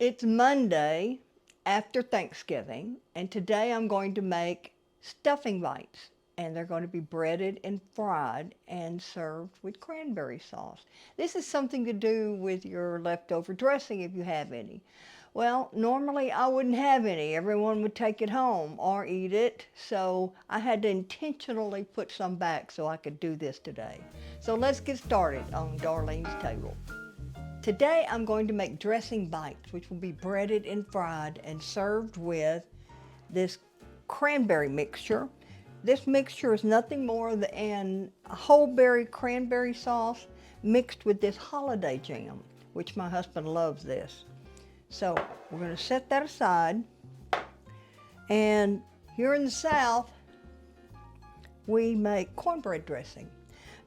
It's Monday after Thanksgiving, and today I'm going to make stuffing bites, and they're going to be breaded and fried and served with cranberry sauce. This is something to do with your leftover dressing if you have any. Well, normally I wouldn't have any. Everyone would take it home or eat it, so I had to intentionally put some back so I could do this today. So let's get started on Darlene's Table. Today I'm going to make dressing bites, which will be breaded and fried and served with this cranberry mixture. This mixture is nothing more than a whole berry cranberry sauce mixed with this holiday jam, which my husband loves this. So we're going to set that aside. And here in the South, we make cornbread dressing.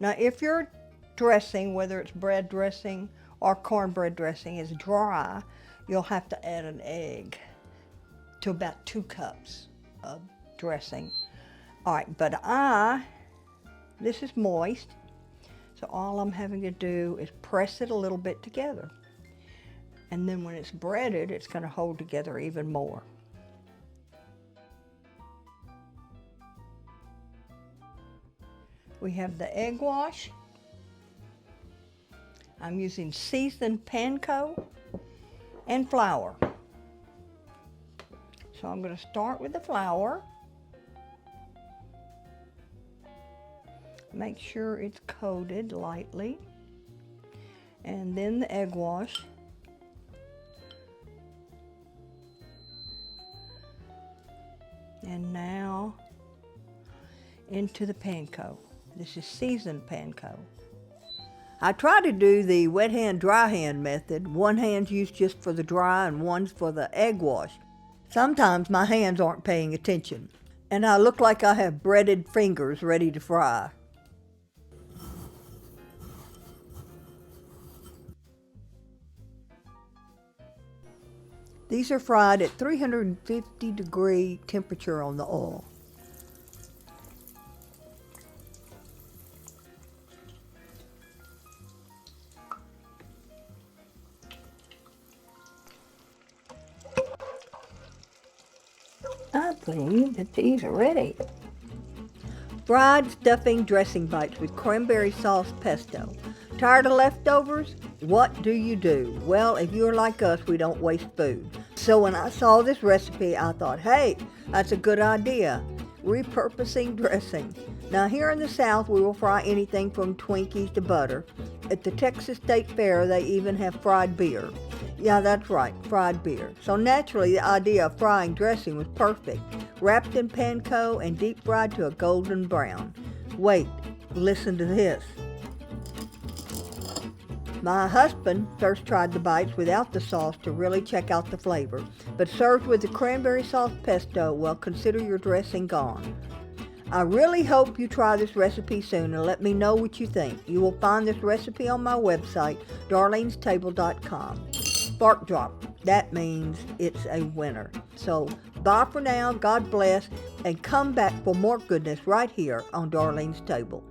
Now if your dressing, whether it's bread dressing or cornbread dressing, is dry, you'll have to add an egg to about 2 cups of dressing. All right, but this is moist, so all I'm having to do is press it a little bit together. And then when it's breaded, it's going to hold together even more. We have the egg wash. I'm using seasoned Panko and flour. So I'm going to start with the flour. Make sure it's coated lightly. And then the egg wash. And now into the Panko. This is seasoned Panko. I try to do the wet hand, dry hand method. One hand's used just for the dry and one's for the egg wash. Sometimes my hands aren't paying attention, and I look like I have breaded fingers ready to fry. These are fried at 350-degree temperature on the oil. I believe that these are ready. Fried stuffing dressing bites with cranberry sauce pesto. Tired of leftovers? What do? Well, if you're like us, we don't waste food. So when I saw this recipe, I thought, hey, that's a good idea. Repurposing dressing. Now here in the South, we will fry anything from Twinkies to butter. At the Texas State Fair, they even have fried beer. Yeah, that's right, fried beer. So naturally, the idea of frying dressing was perfect. Wrapped in Panko and deep fried to a golden brown. Wait, listen to this. My husband first tried the bites without the sauce to really check out the flavor, but served with the cranberry sauce pesto, well, consider your dressing gone. I really hope you try this recipe soon and let me know what you think. You will find this recipe on my website, darlenestable.com. Spark drop, that means it's a winner. So bye for now, God bless, and come back for more goodness right here on Darlene's Table.